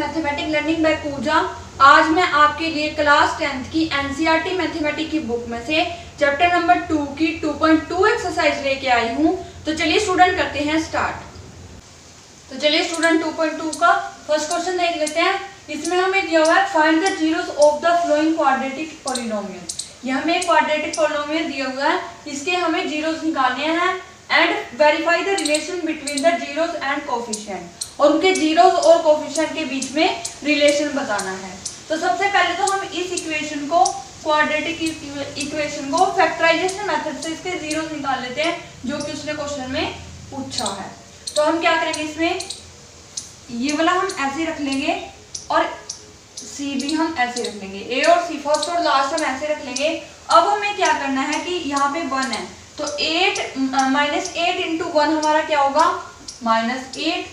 Mathematic learning by पूजा। आज मैं आपके लिए क्लास 10th की एनसीईआरटी मैथमेटिक्स की बुक में से चैप्टर नंबर 2 की 2.2 एक्सरसाइज लेके आई हूँ। तो चलिए स्टूडेंट करते हैं स्टार्ट। तो चलिए स्टूडेंट 2.2 का फर्स्ट क्वेश्चन देख लेते हैं। इसमें हमें दिया हुआ है find the zeros of the flowing quadratic polynomial. ये हमें क्वाड्रेटिक पॉलिनोमियल दिया हुआ है, इसके हमें जीरोस निकालने हैं and verify the relation between the zeros and coefficient, और उनके जीरोस और कोफिशिएंट के बीच में रिलेशन बताना है। तो सबसे पहले तो हम इस इक्वेशन को, क्वाड्रेटिक इक्वेशन को फैक्टराइजेशन मेथड से इसके जीरोस निकाल लेते हैं, जो कि उसने क्वेश्चन में पूछा है। तो हम क्या करेंगे, इसमें ये वाला हम ऐसे रख लेंगे और सी भी हम ऐसे रख लेंगे, ए और सी फर्स्ट और लास्ट हम ऐसे रख लेंगे। अब हमें क्या करना है कि यहाँ पे 1 है, तो 8 -8 इंटू 1 हमारा क्या होगा, -8।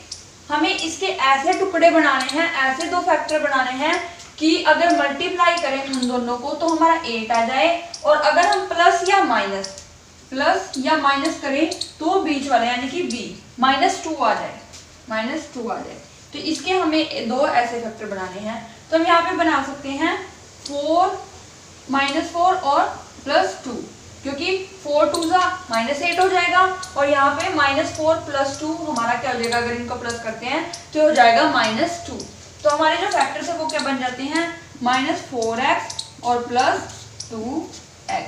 हमें इसके ऐसे टुकड़े बनाने हैं, ऐसे दो फैक्टर बनाने हैं कि अगर मल्टीप्लाई करें उन दोनों को तो हमारा 8 आ जाए, और अगर हम प्लस या माइनस करें तो बीच वाले यानी कि बी -2 आ जाए। तो इसके हमें दो ऐसे फैक्टर बनाने हैं। तो हम यहाँ पे बना सकते हैं 4 -4 और +2, क्योंकि 4 2 -8 हो जाएगा, और यहाँ पे -4 + 2 हमारा क्या हो जाएगा, अगर इनको प्लस करते हैं तो हो जाएगा -2। तो हमारे जो फैक्टर्स है वो क्या बन जाते हैं, -4x और +2x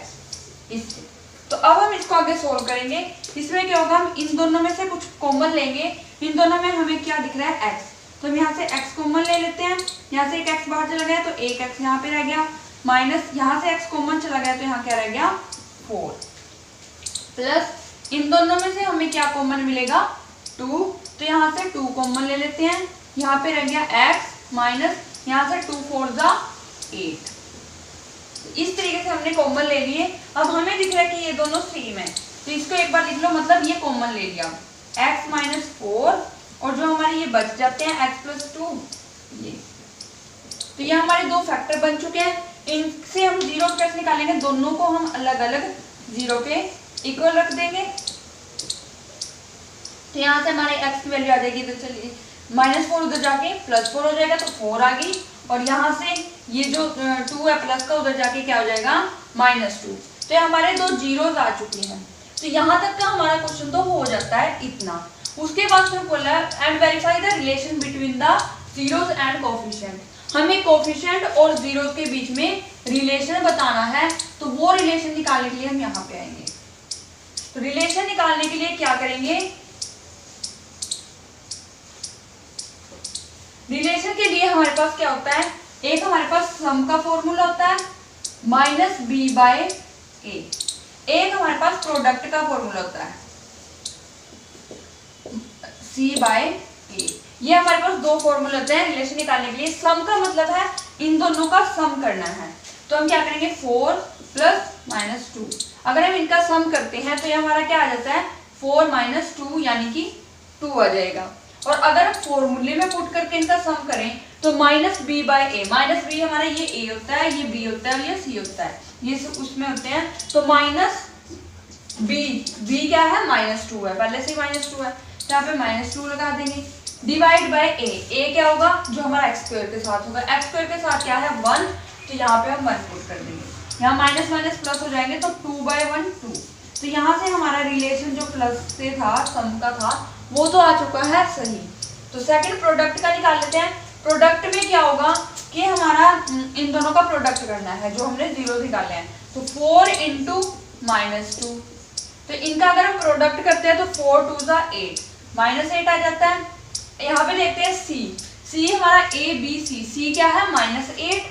इससे। तो अब हम इसको आगे सोल्व करेंगे। इसमें क्या होगा, हम इन दोनों में से कुछ कॉमन लेंगे। इन दोनों में हमें क्या दिख रहा है, x, तो हम यहाँ से x कॉमन ले लेते हैं। यहाँ से एक x बाहर चला गया तो एक x यहाँ पे रह गया, माइनस यहाँ से x कॉमन चला गया तो यहाँ क्या रह गया 4, प्लस इन दोनों में से हमें क्या कॉमन मिलेगा 2, तो यहाँ से 2 कॉमन ले लेते हैं। यहाँ पे रह गया x माइनस यहाँ से 2 4 8। इस तरीके से हमने कॉमन ले लिए। अब हमें दिख रहा है कि ये दोनों सेम है, तो इसको एक बार लिख लो, मतलब ये कॉमन ले लिया, x - 4 और जो हमारे ये बच जाते हैं x + 2 ये। तो ये हमारे दो फैक्टर बन चुके हैं। इनसे हम जीरो कैसे निकालेंगे, दोनों को हम अलग अलग जीरो के इक्वल रख देंगे। तो यहाँ से हमारे x की वैल्यू आ जाएगी, तो चलिए -4 उधर जाके +4 हो जाएगा, तो 4 आ गई, और यहाँ से ये जो 2 है प्लस का उधर जाके क्या हो जाएगा -2। तो ये हमारे दो जीरोस आ चुके हैं। तो यहाँ तक का हमारा क्वेश्चन तो हो जाता है इतना। उसके बाद फिर बोला है and verify the relation between the zeros and coefficient. हमें कोफिशिएंट और जीरोस के बीच में रिलेशन बताना है। तो वो रिलेशन निकालने के लिए हम यहाँ पे आएंगे। तो रिलेशन निकालने के लिए क्या करेंगे, रिलेशन के लिए हमारे पास क्या होता है, एक हमारे पास सम का फॉर्मूला होता है -b/a, एक हमारे पास प्रोडक्ट का फॉर्मूला होता है c/a। ये हमारे पास दो फॉर्मूले होते हैं रिलेशन निकालने के लिए। सम का मतलब है इन दोनों का सम करना है। तो हम क्या करेंगे 4 + -2, अगर हम इनका सम करते हैं तो ये हमारा क्या आ जाता है 4 - 2 यानी कि 2 आ जाएगा। और अगर हम फॉर्मूले में पुट करके इनका सम करें तो -b/a, -b हमारा ये a होता है, ये b होता है और ये c होता है, ये उसमें होते हैं। तो -b क्या है -2 है, पहले से -2 है, तो यहाँ पे -2 लगा देंगे। डिवाइड बाय a क्या होगा, जो हमारा x² के साथ होगा, x² के साथ क्या है 1, तो यहाँ पे हम 1 पुट कर देंगे। यहाँ माइनस माइनस प्लस हो जाएंगे, तो 2/1 2। तो यहाँ से हमारा रिलेशन जो प्लस से था, सम का था, वो तो आ चुका है सही। तो सेकंड प्रोडक्ट का निकाल लेते हैं। प्रोडक्ट में क्या होगा कि हमारा इन दोनों का प्रोडक्ट करना है, जो हमने जीरो निकाले हैं। तो 4 × -2, तो इनका अगर हम प्रोडक्ट करते हैं तो 4 2 8, -8 आ जाता है। यहाँ पे देखते हैं c हमारा a b c क्या है -8,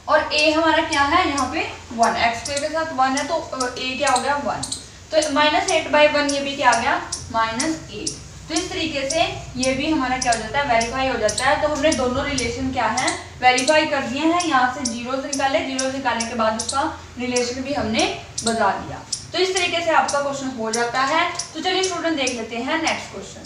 और a हमारा क्या है यहाँ पे 1, x² के साथ 1 है, तो a क्या हो गया 1। तो -8/1 ये भी क्या आ गया -8। तो इस तरीके से ये भी हमारा क्या हो जाता है, वेरीफाई हो जाता है। तो हमने दोनों रिलेशन क्या है वेरीफाई कर दिए हैं। यहाँ से जीरोस निकालने के बाद उसका रिलेशन भी हमने बता दिया। तो इस तरीके से आपका क्वेश्चन हो जाता है। तो चलिए स्टूडेंट देख लेते हैं नेक्स्ट क्वेश्चन।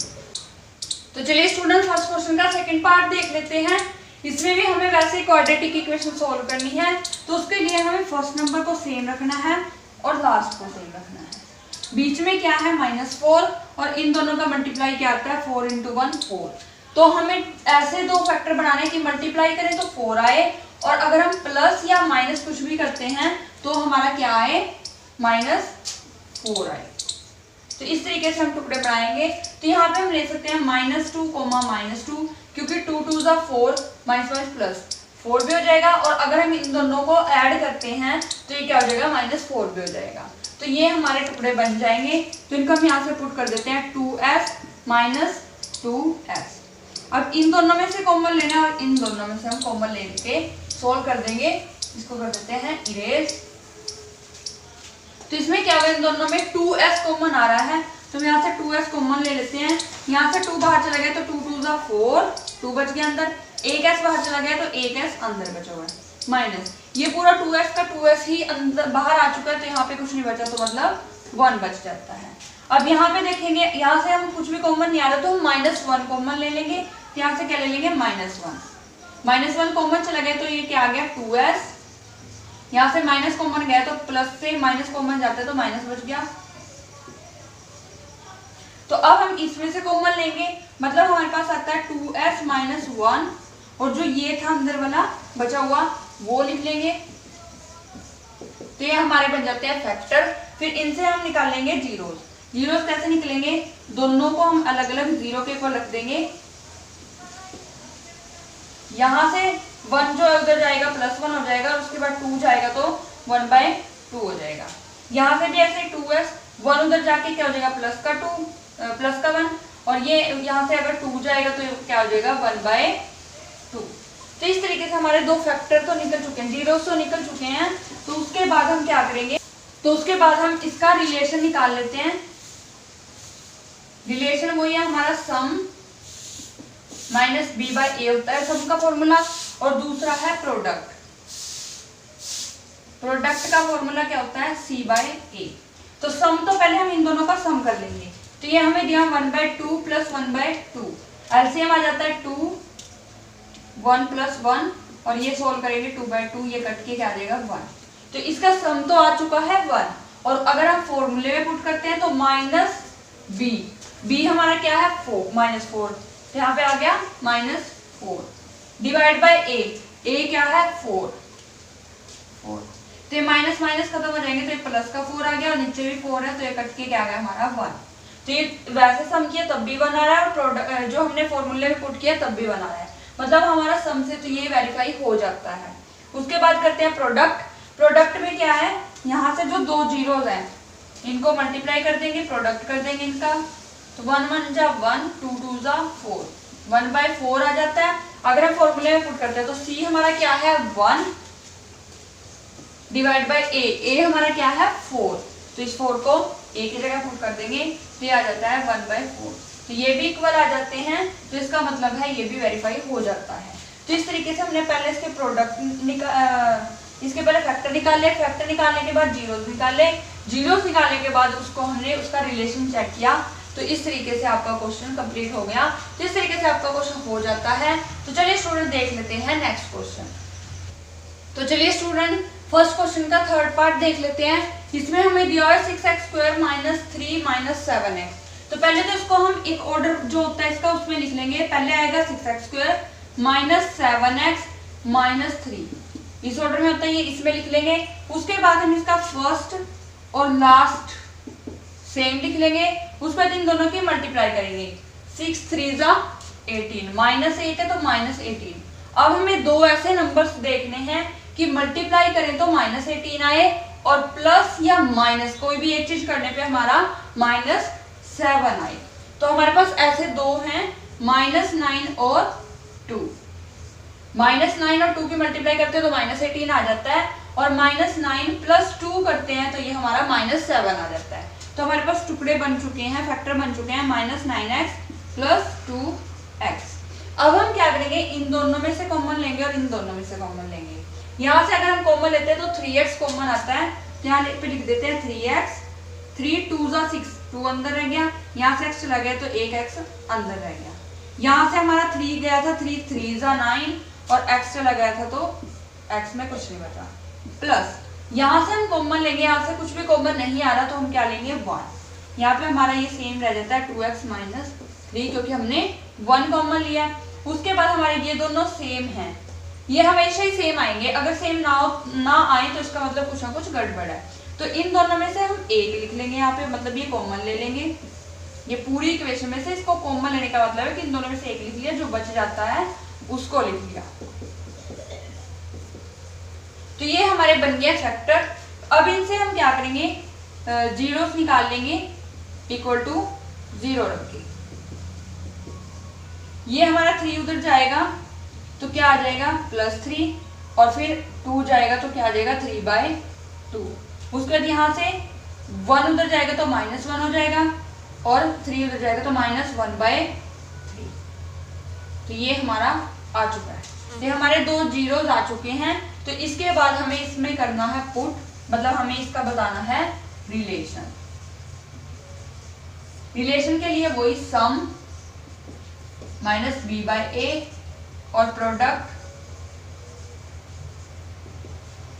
तो चलिए स्टूडेंट फर्स्ट क्वेश्चन का सेकंड पार्ट देख लेते हैं। इसमें भी हमें वैसे क्वाड्रेटिक इक्वेशन सॉल्व करनी है, तो उसके लिए हमें फर्स्ट नंबर को सेम रखना है और लास्ट को सेम रखना है। बीच में क्या है -4, और इन दोनों का मल्टीप्लाई क्या आता है 4 × 1 4। तो हमें ऐसे दो फैक्टर बनाने कि मल्टीप्लाई करें तो 4 आए, और अगर हम प्लस या माइनस कुछ भी करते हैं तो हमारा क्या आए, -4 आए। तो इस तरीके से हम टुकड़े बनाएंगे। तो यहाँ पे हम ले सकते हैं -2, -2, क्योंकि 2 2 जा 4, -4 भी हो जाएगा, और अगर हम इन दोनों को ऐड करते हैं तो ये क्या हो जाएगा, -4 भी हो जाएगा। तो ये हमारे टुकड़े बन जाएंगे। तो इनको हम यहाँ से पुट कर देते हैं 2s -2s। अब इन दोनों में से कॉमन लेना है, और इन दोनों में से हम कॉमन लेके सोल्व कर देंगे। इसको कर देते हैं इरेज। तो इसमें क्या होगा, इन दोनों में 2s कॉमन आ रहा है, तो हम यहाँ से 2s कॉमन ले लेते हैं। यहाँ से 2 बाहर चला गया तो 2 2 जा 4, 2 बच गया अंदर। 1s बाहर चला गया तो 1s अंदर बचा हुआ है, माइनस ये पूरा 2s का 2s ही अंदर बाहर आ चुका है, तो यहाँ पे कुछ नहीं बचा, तो मतलब 1 बच जाता है। अब यहाँ पे देखेंगे, यहाँ से हम कुछ भी कॉमन नहीं आ रहा तो हम -1 कॉमन ले लेंगे। यहाँ से क्या ले लेंगे, -1 कॉमन चला गया तो ये क्या आ गया, 2s। यहाँ से माइनस कॉमन गया तो प्लस से माइनस कॉमन जाता है तो माइनस बच गया। तो अब हम इसमें से कॉमन लेंगे, मतलब हमारे पास आता है 2s -1, और जो ये था अंदर वाला बचा हुआ वो लिख लेंगे। तो ये हमारे बन जाते हैं फैक्टर। फिर इनसे हम निकालेंगे जीरोस। जीरोस कैसे निकलेंगे, दोनों को हम अलग अलग 0 के ऊपर रख देंगे। यहाँ से 1 जो उधर जाएगा +1 हो जाएगा, और उसके बाद 2 जाएगा तो 1/2 हो जाएगा। यहाँ से भी ऐसे 2s, 1 उधर जाके क्या हो जाएगा, +2 +1, और ये यहाँ से अगर 2 जाएगा तो क्या हो जाएगा, 1/2। तो इस तरीके से हमारे दो फैक्टर तो निकल चुके हैं, जीरोस तो निकल चुके हैं। तो उसके बाद हम क्या करेंगे, तो उसके बाद हम इसका रिलेशन निकाल लेते हैं। रिलेशन वही है हमारा सम -b/a होता है सम का फॉर्मूला, और दूसरा है प्रोडक्ट। प्रोडक्ट का फॉर्मूला क्या होता है, c/a। तो सम तो पहले हम इन दोनों का सम कर लेंगे। तो ये हमें दिया 1/2 + 1/2, एलसीएम आ जाता है 2, 1 + 1, और ये सोल्व करेंगे 2/2, ये कट के क्या आ जाएगा, 1। तो इसका सम तो आ चुका है 1, और अगर हम फॉर्मूले में पुट करते हैं तो -b हमारा क्या है, -4, तो यहाँ पे आ गया -4 डिवाइड बाय a क्या है, 4। तो ये माइनस खत्म हो जाएंगे, तो ये प्लस का 4 आ गया, और नीचे भी 4 है, तो ये कट के क्या आ गया हमारा 1। तो ये वैसे सम किया तब भी बना रहा है, और प्रोडक्ट जो हमने फॉर्मूले में पुट किया तब भी बना रहा है, मतलब हमारा सम से तो ये वेरीफाई हो जाता है। उसके बाद करते हैं प्रोडक्ट। प्रोडक्ट में क्या है, यहाँ से जो दो जीरोस हैं इनको मल्टीप्लाई कर देंगे, प्रोडक्ट कर देंगे इनका। तो 1 1 जा 1, 2 2 जा 4, 1/4 आ जाता है। अगर हम फॉर्मूले में पुट करते हैं तो c हमारा क्या है, 1 डिवाइड बाय a हमारा क्या है, 4। तो इस 4 को a की जगह पुट कर देंगे, तो ये आ जाता है 1/4। तो ये भी इक्वल आ जाते हैं, तो इसका मतलब है ये भी वेरीफाई हो जाता है। तो इस तरीके से हमने पहले इसके प्रोडक्ट इसके पहले फैक्टर निकाले, फैक्टर निकालने के बाद जीरोस निकाले, जीरोस निकालने के बाद उसको हमने उसका रिलेशन चेक किया। तो इस तरीके से आपका क्वेश्चन कंप्लीट हो गया। तो इस तरीके से आपका क्वेश्चन हो जाता है। तो चलिए स्टूडेंट देख लेते हैं नेक्स्ट क्वेश्चन। तो चलिए स्टूडेंट फर्स्ट क्वेश्चन का थर्ड पार्ट देख लेते हैं। इसमें हमें दिया है 6x² - 3 - 7x। तो पहले तो इसको हम एक ऑर्डर जो होता है इसका उसमें लिख लेंगे। पहले आएगा 6x² - 7x - 3, इस ऑर्डर में होता है, ये इसमें लिख लेंगे। उसके बाद हम इसका फर्स्ट और लास्ट सेम लिख लेंगे। उसके बाद इन दोनों की मल्टीप्लाई करेंगे। 6 3 जा 18, -8 है तो -18। अब हमें दो ऐसे नंबर्स देखने हैं कि मल्टीप्लाई करें तो -18 आए, और प्लस या माइनस कोई भी एक चीज करने पे हमारा -7 आए। तो हमारे पास ऐसे दो हैं, -9 और 2। -9 और 2 की मल्टीप्लाई करते हैं तो -18 आ जाता है, और -9 + 2 करते हैं तो ये हमारा -7 आ जाता है। तो हमारे पास टुकड़े बन चुके हैं, फैक्टर बन चुके हैं, -9x + 2x। अब हम क्या करेंगे, इन दोनों में से कॉमन लेंगे और इन दोनों में से कॉमन लेंगे। यहाँ से अगर हम कॉमन लेते हैं तो 3x कॉमन आता है, यहाँ पे लिख देते हैं 3x। 3 2 जा 6, 2 अंदर रह गया, यहाँ से x चला गया तो 1x अंदर रह गया। यहाँ से हमारा 3 गया था, 3 3 जा 9, और x चला गया था तो x में कुछ नहीं बचा। प्लस यहाँ से हम कॉमन लेंगे, यहाँ से कुछ भी कॉमन नहीं आ रहा तो हम क्या लेंगे, 1। यहाँ पे हमारा ये सेम रह जाता है 2x - 3, क्योंकि हमने 1 कॉमन लिया, उसके बाद हमारे ये दोनों सेम हैं, ये हमेशा ही सेम आएंगे, अगर सेम ना आए तो इसका मतलब कुछ ना कुछ गड़बड़ है। तो इन दोनों में से हम 1 लिख लेंगे यहाँ पे, मतलब ये कॉमन ले लेंगे, ये पूरी इक्वेशन में से इसको कॉमन लेने का मतलब है कि इन दोनों में से 1 लिख लिया, जो बच जाता है उसको लिख लिया। तो ये हमारे बन गया फैक्टर। अब इनसे हम क्या करेंगे, जीरोस निकाल लेंगे इक्वल टू 0 रख के। ये हमारा 3 उधर जाएगा तो क्या आ जाएगा +3, और फिर 2 जाएगा तो क्या आ जाएगा 3/2। उसके बाद यहाँ से 1 उधर जाएगा तो -1 हो जाएगा, और 3 उधर जाएगा तो -1/3। तो ये हमारा आ चुका है। ये हमारे 2 जीरोस आ चुके हैं। तो इसके बाद हमें इसमें करना है पुट, मतलब हमें इसका बताना है रिलेशन। रिलेशन के लिए वही सम -b/a और प्रोडक्ट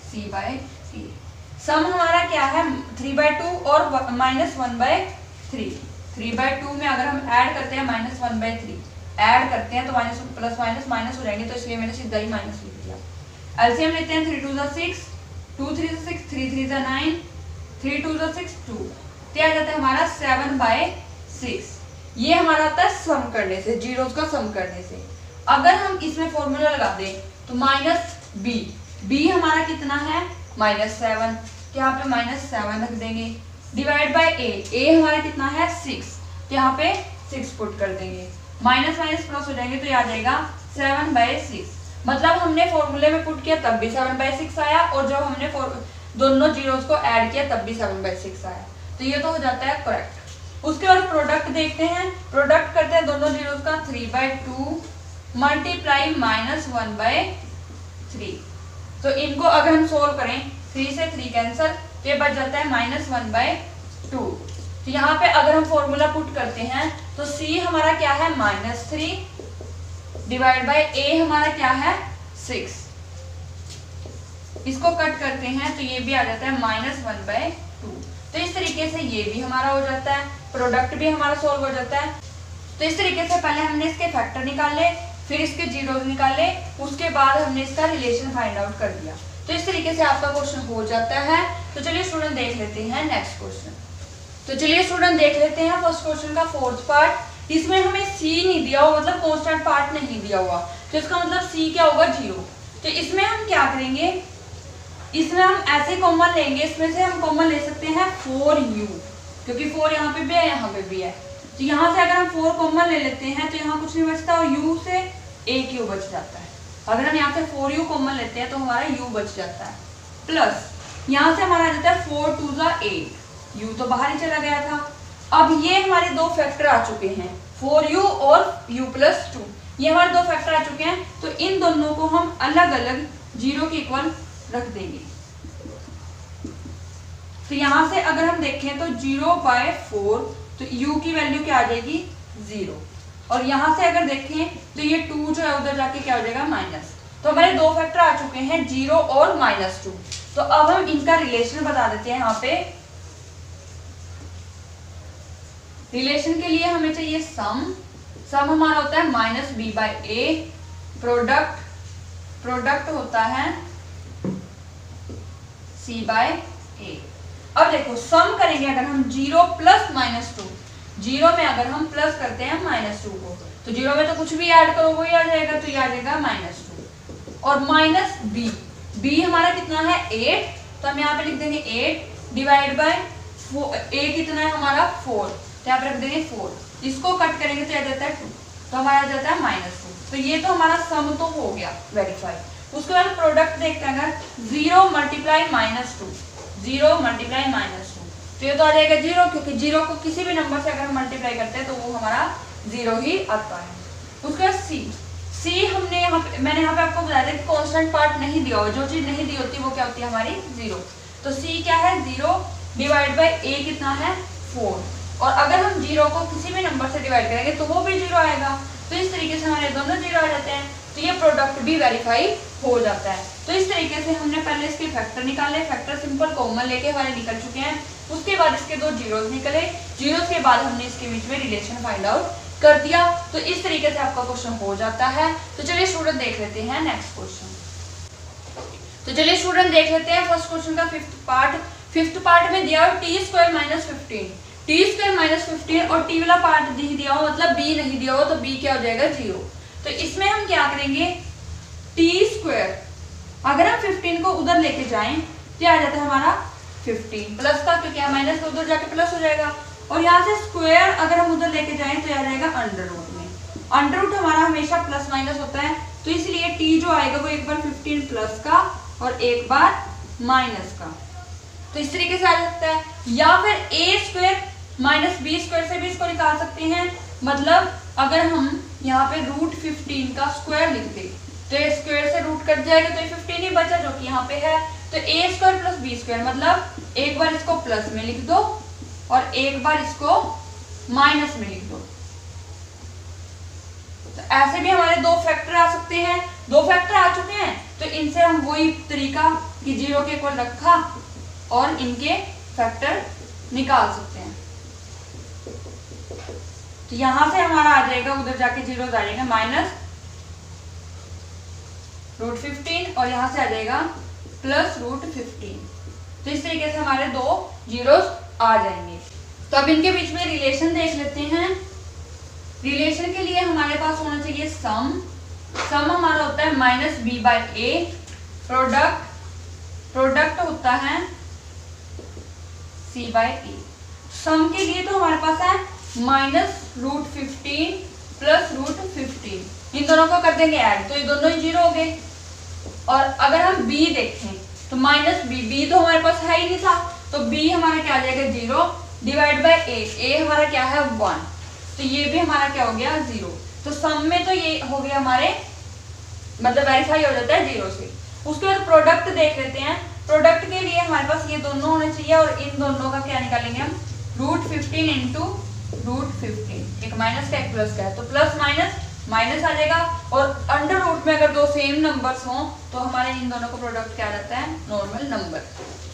c/a। सम हमारा क्या है 3/2 और -1/3। 3/2 में अगर हम ऐड करते हैं -1/3 ऐड करते हैं तो माइनस प्लस माइनस माइनस हो जाएंगे, तो इसलिए मैंने सीधा ही माइनस लिख दिया। एलसीएम लेते हैं 3 2 6, 2 3 6, 3 3 9, 3 2 6 2, क्या आ जाता है हमारा 7/6। ये हमारा आता है सम करने से, जीरोस का सम करने से। अगर हम इसमें फॉर्मूला लगा दें तो -b हमारा कितना है -7, यहाँ पे -7 रख देंगे, डिवाइड बाय a हमारा कितना है 6, तो यहाँ पे 6 पुट कर देंगे, माइनस माइनस प्लस हो जाएंगे तो ये आ जाएगा 7/6। मतलब हमने फॉर्मूले में पुट किया तब भी 7/6 आया, और जब हमने दोनों जीरोस को ऐड किया तब भी 7/6 आया, तो ये तो हो जाता है करेक्ट। उसके बाद प्रोडक्ट देखते हैं, प्रोडक्ट करते हैं दोनों जीरोस का 3/2 मल्टीप्लाई -1/3। तो इनको अगर हम सोल्व करें 3 से 3 कैंसिल, तो ये बच जाता है -1/2। तो यहाँ पे अगर हम फॉर्मूला पुट करते हैं तो c हमारा क्या है -3 डिवाइड बाय a हमारा क्या है 6। इसको कट करते हैं तो ये भी आ जाता है -1/2। तो इस तरीके से ये भी हमारा हो जाता है, प्रोडक्ट भी हमारा सोल्व हो जाता है। तो इस तरीके से पहले हमने इसके फैक्टर निकाले, फिर इसके जीरोस निकाले, उसके बाद हमने इसका रिलेशन फाइंड आउट कर दिया। तो इस तरीके से आपका क्वेश्चन हो जाता है। तो चलिए स्टूडेंट देख लेते हैं नेक्स्ट क्वेश्चन। तो चलिए स्टूडेंट देख लेते हैं फर्स्ट क्वेश्चन का 4th पार्ट। इसमें हमें c नहीं दिया हुआ, मतलब कांस्टेंट पार्ट नहीं दिया हुआ, तो इसका मतलब c क्या होगा 0। तो इसमें हम क्या करेंगे, इसमें हम ऐसे कॉमन लेंगे, इसमें से हम कॉमन ले सकते हैं 4u, क्योंकि 4 यहाँ पे भी है यहाँ पे भी है। तो यहाँ से अगर हम 4 कॉमन ले लेते हैं तो यहाँ कुछ नहीं बचता, और u से एक u बच जाता है। अगर हम यहाँ से 4u कॉमन लेते हैं तो हमारा u बच जाता है, प्लस यहाँ से हमारा आ जाता है 4 2 8, u तो बाहर ही चला गया था। अब ये हमारे दो फैक्टर आ चुके हैं 4u और u + 2, ये हमारे दो फैक्टर आ चुके हैं। तो इन दोनों को हम अलग अलग 0 के इक्वल रख देंगे। तो यहाँ से अगर हम देखें तो 0/4, तो u की वैल्यू क्या आ जाएगी 0, और यहाँ से अगर देखें तो ये 2 जो है उधर जाके क्या हो जाएगा माइनस। तो हमारे दो फैक्टर आ चुके हैं 0 और -2। तो अब हम इनका रिलेशन बता देते हैं। यहाँ पे रिलेशन के लिए हमें चाहिए सम हमारा होता है -b/a, प्रोडक्ट होता है c/a। अब देखो सम करेंगे अगर हम 0 + -2, 0 में अगर हम प्लस करते हैं -2 को, तो 0 में तो कुछ भी ऐड करो वही आ जाएगा, तो ये आ जाएगा -2, और -b हमारा कितना है 8, तो हम यहाँ पे लिख देंगे 8 डिवाइड बाय a कितना है हमारा 4, तो यहाँ पे रख देंगे 4, इसको कट करेंगे तो आ जाता है 2, तो हमारा आ जाता है -2। तो ये तो हमारा सम तो हो गया वेरीफाई। उसके बाद प्रोडक्ट देखते हैं अगर 0 × -2, 0 × -2, तो ये तो आ जाएगा 0, क्योंकि 0 को किसी भी नंबर से अगर हम मल्टीप्लाई करते हैं तो वो हमारा 0 ही आता है। उसके बाद c हमने यहाँ पे, मैंने यहाँ पे आपको बताया था कि कांस्टेंट पार्ट नहीं दिया हो, जो चीज नहीं दी होती वो क्या होती है हमारी 0। तो c क्या है 0 डिवाइड बाय a कितना है 4, और अगर हम 0 को किसी भी नंबर से डिवाइड करेंगे तो वो भी 0 आएगा। तो इस तरीके से हमारे दोनों 0 आ जाते हैं, तो ये प्रोडक्ट भी वेरीफाई हो जाता है। तो इस तरीके से हमने पहले इसके फैक्टर निकाले, फैक्टर सिंपल कॉमन लेके हमारे निकल चुके हैं। उसके बाद इसके दो जीरोस निकले, जीरोस के बाद हमने इसके बीच में रिलेशन फाइंड आउट कर दिया। तो इस तरीके से आपका क्वेश्चन हो जाता है। तो चलिए स्टूडेंट देख लेते हैं नेक्स्ट क्वेश्चन। तो चलिए स्टूडेंट देख लेते हैं फर्स्ट क्वेश्चन का फिफ्थ पार्ट में दिया हो टी स्क्वायर माइनस 15 और टी वाला पार्ट नहीं दिया हो, मतलब बी नहीं दिया हो, तो बी क्या हो जाएगा 0। तो इसमें हम क्या करेंगे, टी स्क्वायर अगर हम 15 को उधर लेके जाएं तो आ जाता है हमारा 15 प्लस का, क्योंकि माइनस का उधर जाके प्लस हो जाएगा। और यहाँ से स्क्वायर अगर हम उधर लेके जाएं तो आ जाएगा अंडर रूट में। अंडर रूट हमारा हमेशा प्लस माइनस होता है, तो इसलिए टी जो आएगा वो एक बार 15 प्लस का और एक बार माइनस का। तो इस तरीके से आ सकता है, या फिर ए स्क्वायर माइनस बी स्क्वायर से भी इसको निकाल सकते हैं। मतलब अगर हम यहाँ पे रूट 15 का स्क्वायर लिख दे तो ए स्क्वायर से रूट कट जाएगा, तो ये 15 ही बचा जो कि यहाँ पे है। तो ए स्क्वायर प्लस बी स्क्वायर, मतलब एक बार इसको प्लस में लिख दो और एक बार इसको माइनस में लिख दो। तो ऐसे भी हमारे दो फैक्टर आ सकते हैं। दो फैक्टर आ चुके हैं तो इनसे हम वही तरीका कि 0 के इक्वल रखा और इनके फैक्टर निकाल सकते हैं। तो यहां से हमारा आ जाएगा, उधर जाके 0 आ जाएगा माइनस रूट 15 और यहां से आ जाएगा प्लस रूट 15। तो इस तरीके से हमारे दो जीरोस आ जाएंगे। तो अब इनके बीच में रिलेशन देख लेते हैं। रिलेशन के लिए हमारे पास होना चाहिए सम हमारा होता है minus B by A, product होता है सी बाई ए। सम के लिए तो हमारे पास है माइनस रूट 15 प्लस रूट 15, इन दोनों को कर देंगे ऐड, तो ये दोनों ही 0 हो गए। और अगर हम b देखें तो माइनस बी तो हमारे पास है ही नहीं था, तो b हमारा क्या आ जाएगा 0 डिवाइड बाई ए हमारा क्या है 1, तो ये भी हमारा क्या हो गया 0। तो सम में तो ये हो गया हमारे, मतलब वेरीफाई हो जाता है 0 से। उसके बाद प्रोडक्ट देख लेते हैं। प्रोडक्ट के लिए हमारे पास ये दोनों होने चाहिए और इन दोनों का क्या निकालेंगे हम, रूट 15 इंटू रूट 15, एक माइनस का एक प्लस का है, तो प्लस माइनस माइनस आ जाएगा। और अंडर रूट में अगर दो सेम नंबर्स हों तो हमारे इन दोनों का प्रोडक्ट क्या आ जाता है, नॉर्मल नंबर।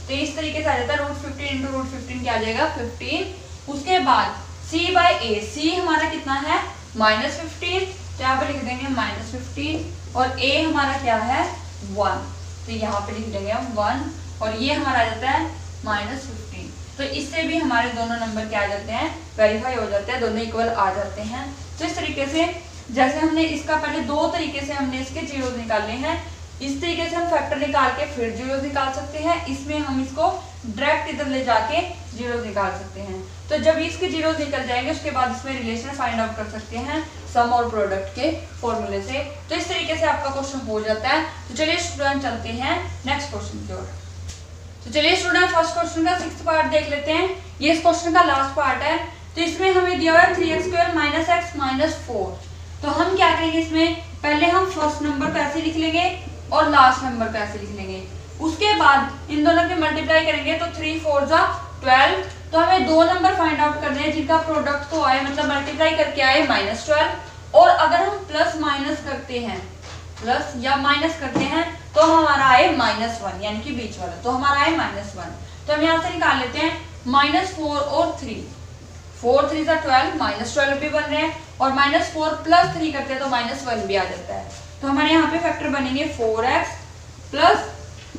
तो इस तरीके से आ जाता है रूट 15 इंटू रूट 15 क्या आ जाएगा 15। उसके बाद c बाई ए, सी हमारा कितना है माइनस 15, तो यहाँ पे लिख देंगे माइनस 15 और a हमारा क्या है 1, तो यहाँ पे लिख देंगे हम 1 और ये हमारा आ जाता है माइनस 15। तो इससे भी हमारे दोनों नंबर क्या आ जाते हैं, वेरीफाई हो जाते हैं, दोनों इक्वल आ जाते हैं। तो इस तरीके से जैसे हमने इसका पहले दो तरीके से हमने इसके जीरोस निकाले हैं, इस तरीके से हम फैक्टर निकाल के फिर जीरोस निकाल सकते हैं। इसमें हम इसको डायरेक्ट इधर ले जाके जीरोस निकाल सकते हैं। तो जब इसके जीरोस निकल जाएंगे उसके बाद इसमें रिलेशन फाइंड आउट कर सकते हैं सम और प्रोडक्ट के फॉर्मूले से। तो इस तरीके से आपका क्वेश्चन हो जाता है। तो चलिए स्टूडेंट चलते हैं नेक्स्ट क्वेश्चन की ओर। तो चलिए स्टूडेंट फर्स्ट क्वेश्चन का 6th पार्ट देख लेते हैं। ये इस क्वेश्चन का लास्ट पार्ट है। तो इसमें हमें दिया हुआ है 3x² माइनस x माइनस 4। तो हम क्या करेंगे, इसमें पहले हम फर्स्ट नंबर को ऐसे लिख लेंगे और लास्ट नंबर को ऐसे लिख लेंगे। उसके बाद इन दोनों के मल्टीप्लाई करेंगे तो 3 4 जा 12। तो हमें दो नंबर फाइंड आउट करने हैं जिनका प्रोडक्ट तो आए, मतलब मल्टीप्लाई करके आए -12। और अगर हम प्लस माइनस करते हैं, प्लस या माइनस करते हैं तो हमारा आए -1, यानी कि बीच वाला, तो हमारा आए -1। तो हम यहाँ से निकाल लेते हैं -4 और 3, 4 3 12, -12 भी बन रहे हैं और -4 प्लस 3 करते हैं तो -1 भी आ जाता है। तो हमारे यहाँ पे फैक्टर बनेंगे 4x प्लस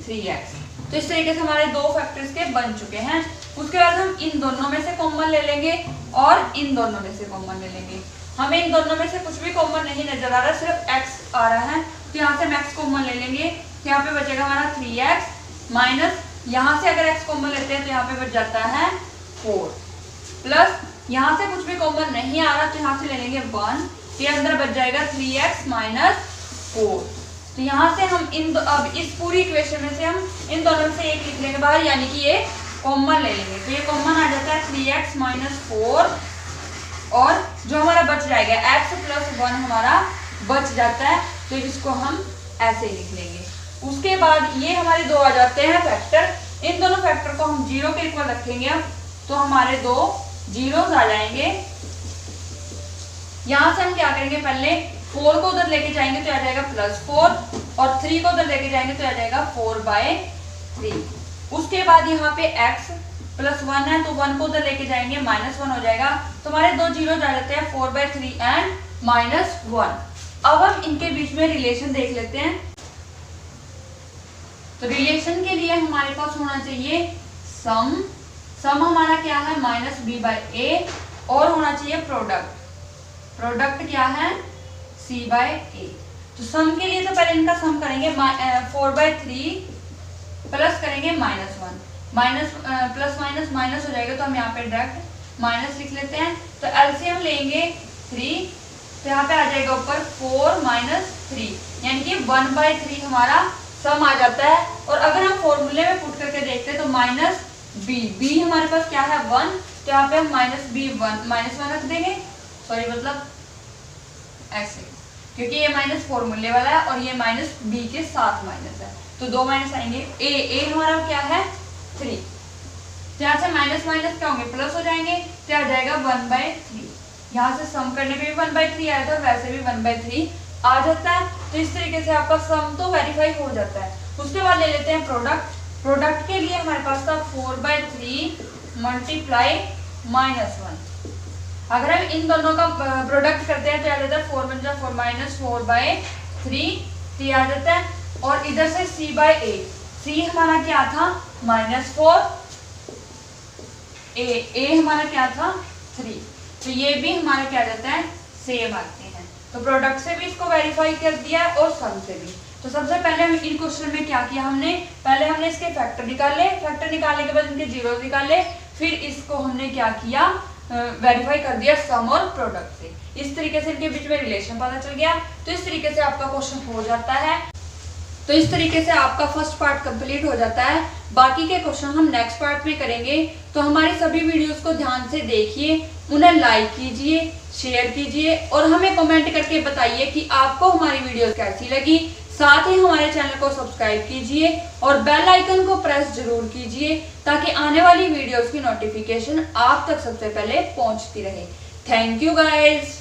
3x। तो इस तरीके से हमारे दो फैक्टर्स के बन चुके हैं। उसके बाद हम इन दोनों में से कॉमन ले लेंगे और इन दोनों में से कॉमन ले लेंगे। हमें इन दोनों में से कुछ भी कॉमन नहीं नजर आ रहा, सिर्फ x आ रहा है, तो यहाँ से हम x कॉमन ले लेंगे। तो यहाँ पे बचेगा हमारा 3x माइनस, यहाँ से अगर x कॉमन लेते हैं तो यहाँ पे बच जाता है 4 प्लस, यहाँ से कुछ भी कॉमन नहीं आ रहा तो यहाँ से ले लेंगे 1, ये अंदर बच जाएगा 3x माइनस 4। तो यहाँ से हम अब इस पूरी इक्वेशन में से हम इन दोनों से एक लिख लेंगे बाहर, यानी कि ये कॉमन ले लेंगे। तो ये कॉमन आ जाता है 3x माइनस 4 और जो हमारा बच जाएगा x प्लस 1 हमारा बच जाता है, तो इसको हम ऐसे लिख लेंगे। उसके बाद ये हमारे दो आ जाते हैं फैक्टर। इन दोनों फैक्टर को हम 0 के इक्वल रखेंगे तो हमारे दो जीरोस आ जाएंगे। यहां से हम क्या करेंगे, पहले 4 को उधर लेके जाएंगे तो आ जाएगा +4 और 3 को उधर लेके जाएंगे तो आ जाएगा 4/3। उसके बाद यहाँ पे x प्लस 1 है तो 1 को उधर लेके जाएंगे, -1 हो जाएगा। तो हमारे दो जीरो जा जाते हैं, 4/3 एंड -1। अब हम इनके बीच में रिलेशन देख लेते हैं। तो रिलेशन के लिए हमारे पास होना चाहिए सम हमारा क्या है -b/a, और होना चाहिए प्रोडक्ट क्या है c/a। तो सम के लिए तो पहले इनका सम करेंगे, 4/3 प्लस करेंगे -1, प्लस माइनस माइनस हो जाएगा, तो हम यहाँ पे डायरेक्ट माइनस लिख लेते हैं। तो एलसीएम लेंगे 3, तो यहाँ पे आ जाएगा ऊपर 4 - 3, यानी कि 1/3 हमारा सम आ जाता है। और अगर हम फॉर्मूले में पुट करके देखते हैं तो -b हमारे पास क्या है 1, तो यहाँ पे हम -1 रख देंगे, सॉरी मतलब ऐसे, क्योंकि ये माइनस फॉर्मूले वाला है और ये -b के साथ माइनस है, तो दो माइनस आएंगे। a हमारा क्या है 3, यहाँ से माइनस माइनस क्या होंगे प्लस हो जाएंगे, तो आ जाएगा 1/3। यहाँ से सम करने पे भी 1/3 आया था, वैसे भी 1/3 आ जाता है। तो इस तरीके से आपका सम तो वेरीफाई हो जाता है। उसके बाद ले लेते हैं प्रोडक्ट के लिए हमारे पास था 4/3 मल्टीप्लाई -1। अगर हम इन दोनों का प्रोडक्ट करते हैं तो आ जाता है 4 × 4 -4/3, तो आ जाता है। और इधर से c/a, c हमारा क्या था -4, a हमारा क्या था 3, तो ये भी हमारा क्या जाता है सेम आते हैं। तो प्रोडक्ट से भी इसको वेरीफाई कर दिया है और सम से भी। तो सबसे पहले हम इन क्वेश्चन में क्या किया, पहले हमने इसके फैक्टर निकाले, फैक्टर निकालने के बाद इनके जीरो निकाले, फिर इसको हमने क्या किया वेरीफाई कर दिया सम और प्रोडक्ट से। इस तरीके से इनके बीच में रिलेशन पता चल गया। तो इस तरीके से आपका क्वेश्चन हो जाता है। तो इस तरीके से आपका फर्स्ट पार्ट कंप्लीट हो जाता है। बाकी के क्वेश्चन हम नेक्स्ट पार्ट में करेंगे। तो हमारी सभी वीडियोस को ध्यान से देखिए, उन्हें लाइक कीजिए, शेयर कीजिए और हमें कमेंट करके बताइए कि आपको हमारी वीडियो कैसी लगी। साथ ही हमारे चैनल को सब्सक्राइब कीजिए और बेल आइकन को प्रेस जरूर कीजिए, ताकि आने वाली वीडियोस की नोटिफिकेशन आप तक सबसे पहले पहुंचती रहे। Thank you guys.